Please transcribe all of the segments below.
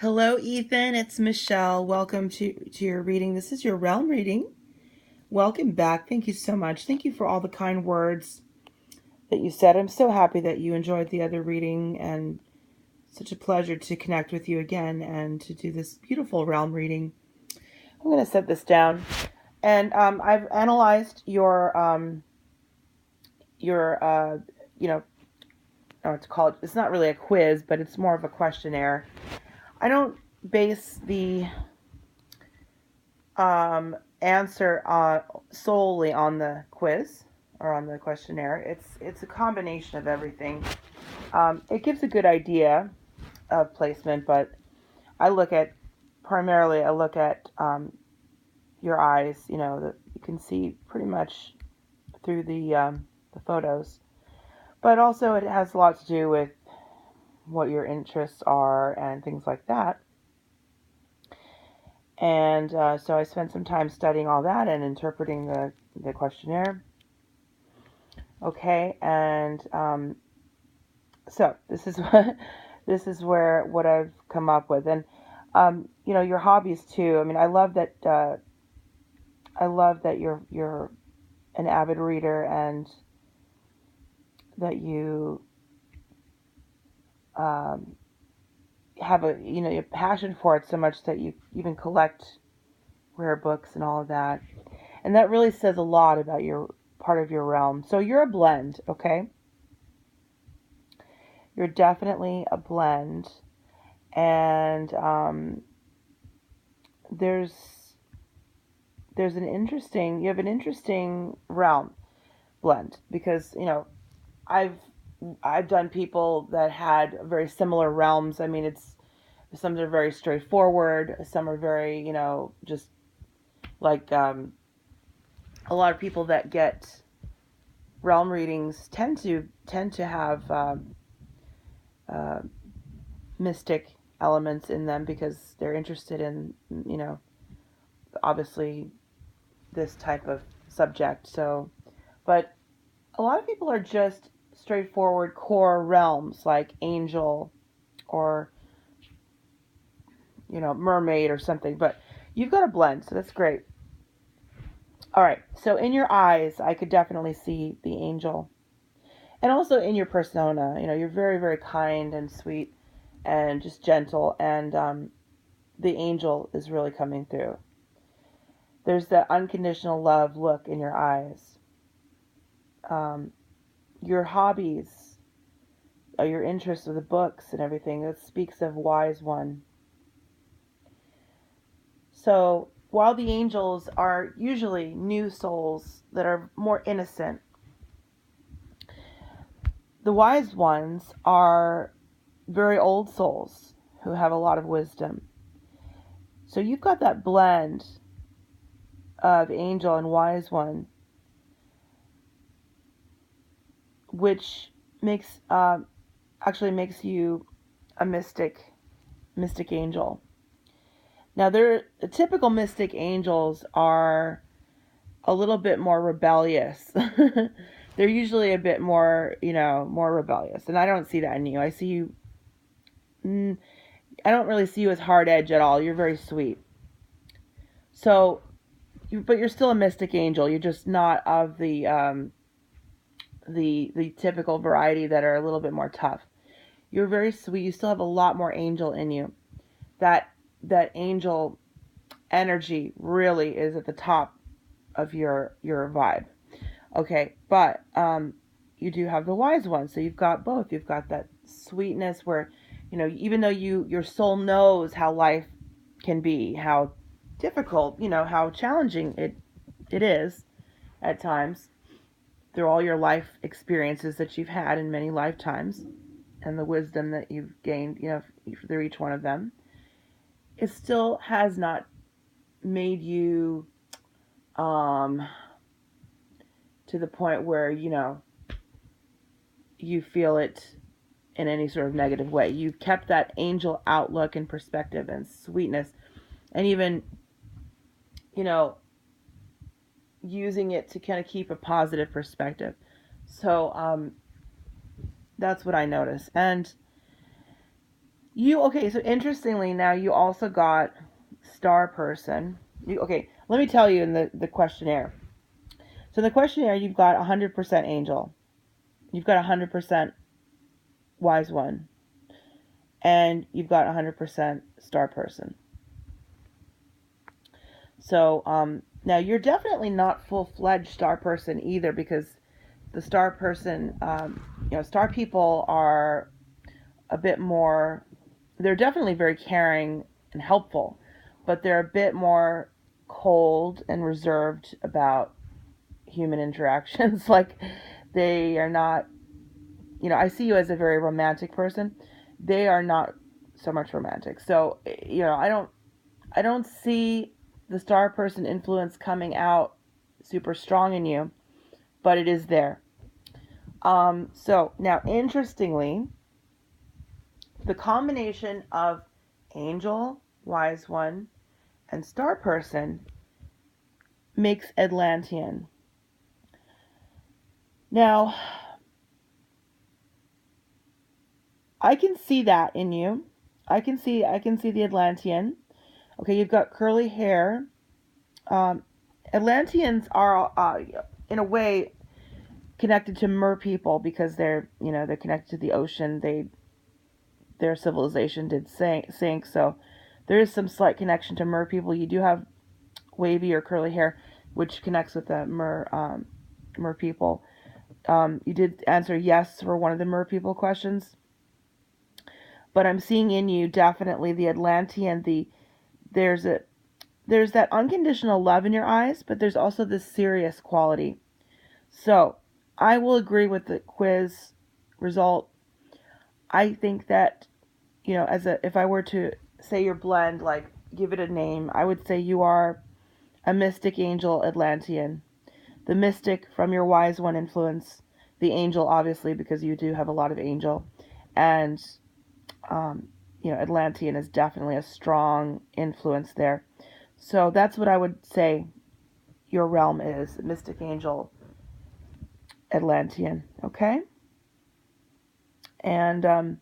Hello, Ethan. It's Michelle. Welcome to your reading. This is your realm reading. Welcome back. Thank you so much. Thank you for all the kind words that you said. I'm so happy that you enjoyed the other reading, and such a pleasure to connect with you again and to do this beautiful realm reading. I'm going to set this down, and I've analyzed your you know, I don't know what to call it. It's not really a quiz, but it's more of a questionnaire. I don't base the answer solely on the quiz or on the questionnaire. It's a combination of everything. It gives a good idea of placement, but I look at primarily. I look at your eyes. You know that you can see pretty much through the photos, but also it has a lot to do with what your interests are and things like that. And so I spent some time studying all that and interpreting the questionnaire. Okay, and so this is what I've come up with, and your hobbies too. I mean, I love that you're an avid reader and that you um, have a passion for it so much that you even collect rare books and all of that, and that really says a lot about your part of your realm. So you're a blend, okay? You're definitely a blend, and there's you have an interesting realm blend because I've I've done people that had very similar realms. I mean, it's some are very straightforward, some are very just like a lot of people that get realm readings tend to have uh, mystic elements in them because they're interested in obviously this type of subject. So, but a lot of people are just straightforward core realms like angel or mermaid or something. But you've got a blend, so that's great. All right. So in your eyes, I could definitely see the angel, and also in your persona. You're very very kind and sweet and just gentle, and the angel is really coming through. There's that unconditional love look in your eyes. Um, your hobbies, your interest of the books and everything, that speaks of wise one. So while the angels are usually new souls that are more innocent, the wise ones are very old souls who have a lot of wisdom. So you've got that blend of angel and wise one, which actually makes you a mystic angel. Now, the typical mystic angels are a little bit more rebellious. They're usually a bit more, more rebellious, and I don't see that in you. I see you. I don't really see you as hard edge at all. You're very sweet. So, but you're still a mystic angel. You're just not of the typical variety that are a little bit more tough. You're very sweet. You still have a lot more angel in you. That angel energy really is at the top of your vibe. Okay, but you do have the wise one, so you've got both. You've got that sweetness where, even though your soul knows how life can be, how difficult, how challenging it is at times through all your life experiences that you've had in many lifetimes and the wisdom that you've gained, through each one of them. It still has not made you um to the point where you feel it in any sort of negative way. You've kept that angel outlook and perspective and sweetness, and even you know using it to kind of keep a positive perspective. So that's what I notice. And Okay, so interestingly, now you also got star person. Okay, let me tell you in the questionnaire. So in the questionnaire, you've got 100% angel. You've got 100% wise one. And you've got 100% star person. So now you're definitely not full-fledged star person either, because the star person, star people are a bit more, they're definitely very caring and helpful, but they're a bit more cold and reserved about human interactions. Like, they are not, I see you as a very romantic person. They are not so much romantic. So, I don't see the star person influence coming out super strong in you, but it is there. So now, interestingly, the combination of angel, wise one, and star person makes Atlantean. Now, I can see that in you. I can see the Atlantean. Okay, you've got curly hair. Um, Atlanteans are, in a way, connected to mer people because they're connected to the ocean. Their civilization did sink, so there is some slight connection to mer people. You do have wavy or curly hair, which connects with the mer people. You did answer yes for one of the mer people questions, but I'm seeing in you definitely the Atlantean. There's a there's that unconditional love in your eyes, but there's also this serious quality. So I will agree with the quiz result. I think that, if I were to say your blend, like give it a name, I would say you are a mystic angel Atlantean. The mystic from your wise one influence, the angel obviously because you do have a lot of angel, and Atlantean is definitely a strong influence there. So that's what I would say your realm is, mystic angel Atlantean. Okay, and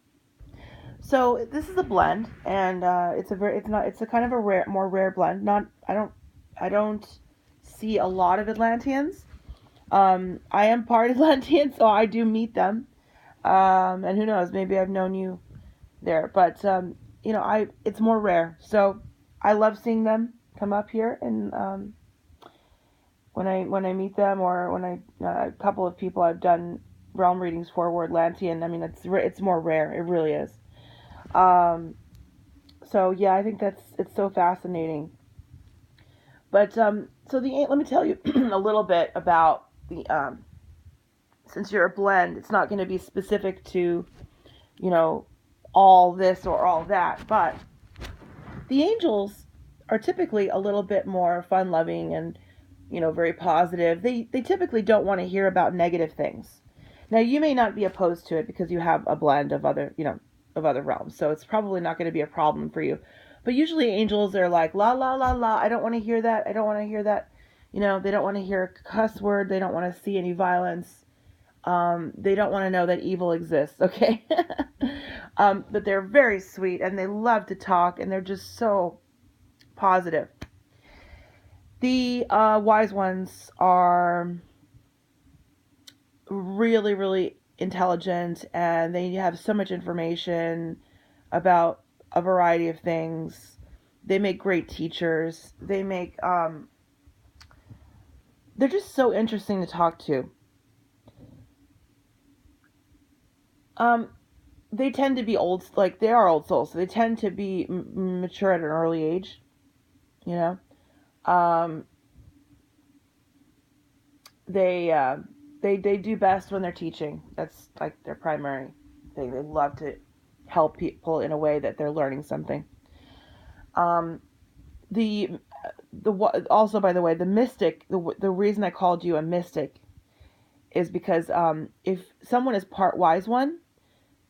so this is a blend, and it's a kind of a more rare blend. Not I don't see a lot of Atlanteans. I am part Atlantean, so I do meet them. And who knows, maybe I've known you there, but it's more rare. So I love seeing them come up here, and when I meet them, or when a couple of people I've done realm readings for were Atlantean. I mean, it's more rare. It really is. Um, so yeah, I think it's so fascinating. But so let me tell you a little bit about the since you're a blend, it's not going to be specific to you know all this or all that, but the angels are typically a little bit more fun loving and very positive. They typically don't want to hear about negative things. Now you may not be opposed to it because you have a blend of other realms, so it's probably not going to be a problem for you. But usually angels are like la la la la. I don't want to hear that. I don't want to hear that. They don't want to hear a cuss word. They don't want to see any violence. They don't want to know that evil exists. Okay, but they're very sweet and they love to talk and they're just so positive. The wise ones are really, really intelligent and they have so much information about a variety of things. They make great teachers. They're just so interesting to talk to. Um, they tend to be like they are old souls, so they tend to be mature at an early age, you know. Um, they uh, they do best when they're teaching. That's like their primary thing. They love to help people in a way that they're learning something. Um, the the Also, by the way, the mystic. The reason I called you a mystic is because if someone is part wise one,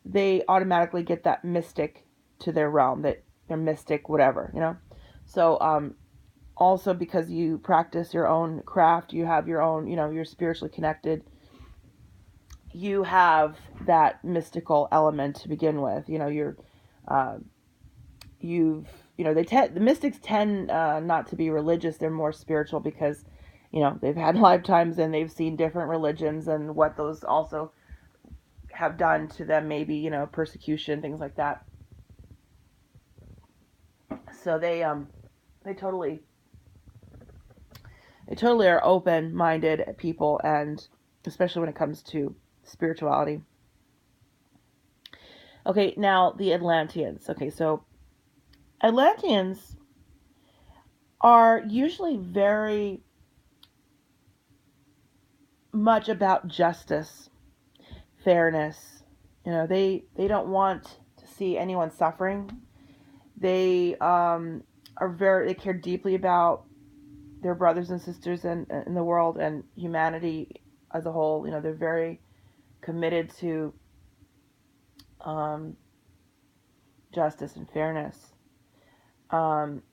they automatically get that mystic to their realm. That they're mystic, whatever. So also because you practice your own craft, you have your own, you're spiritually connected, you have that mystical element to begin with. You're you've, the mystics tend not to be religious. They're more spiritual because, they've had lifetimes and they've seen different religions and what those also have done to them, maybe, persecution, things like that. So they totally are open-minded people, and especially when it comes to spirituality. Okay, now the Atlanteans. Okay, so Atlanteans are usually very much about justice, fairness. They don't want to see anyone suffering. They they care deeply about their brothers and sisters in the world and humanity as a whole. They're very committed to justice and fairness. Um,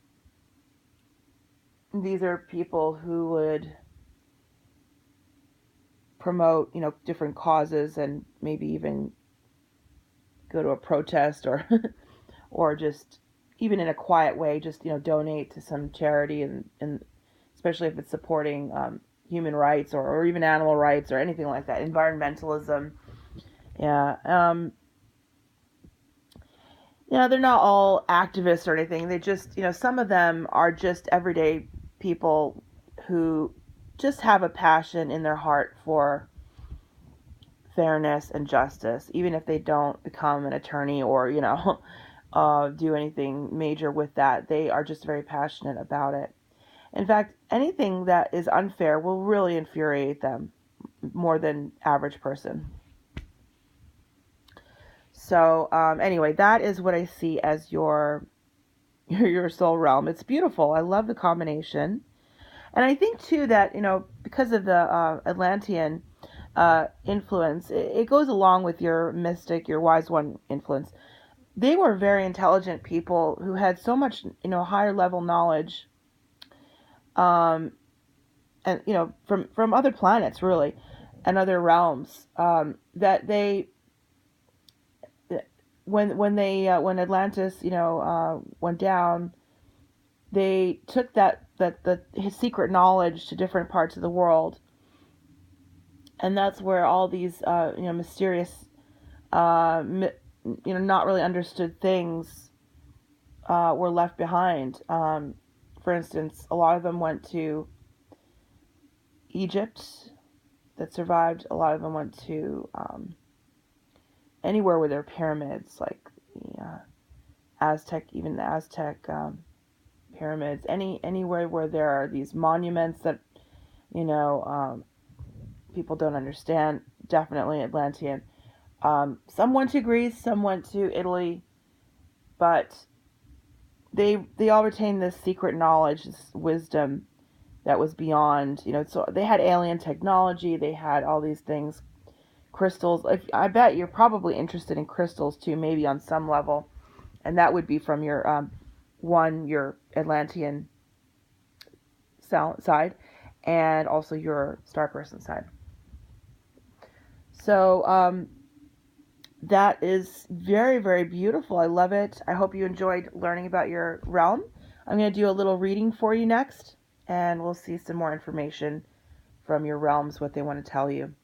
these are people who would promote, different causes and maybe even go to a protest or or just even in a quiet way, just donate to some charity, and especially if it's supporting human rights or even animal rights or anything like that, environmentalism. Yeah. They're not all activists or anything. They just, some of them are just everyday people who just have a passion in their heart for fairness and justice, even if they don't become an attorney or, do anything major with that. They are just very passionate about it. In fact, anything that is unfair will really infuriate them more than average person. So anyway, that is what I see as your soul realm. It's beautiful. I love the combination. And I think too that, because of the Atlantean influence, it goes along with your mystic, your wise one influence. They were very intelligent people who had so much, higher level knowledge, and from other planets really, and other realms, that they, when Atlantis, went down, they took his secret knowledge to different parts of the world, and that's where all these mysterious, not really understood things were left behind. For instance, a lot of them went to Egypt that survived. A lot of them went to anywhere where there are pyramids, like the even the Aztec pyramids. Anywhere where there are these monuments that people don't understand. Definitely Atlantean. Some went to Greece, some went to Italy, but they all retained this secret knowledge, this wisdom that was beyond. So they had alien technology. They had all these things, crystals. I bet you're probably interested in crystals too, maybe on some level, and that would be from your your Atlantean side, and also your star person side. So that is very, very beautiful. I love it. I hope you enjoyed learning about your realm. I'm going to do a little reading for you next, and we'll see some more information from your realms, what they want to tell you.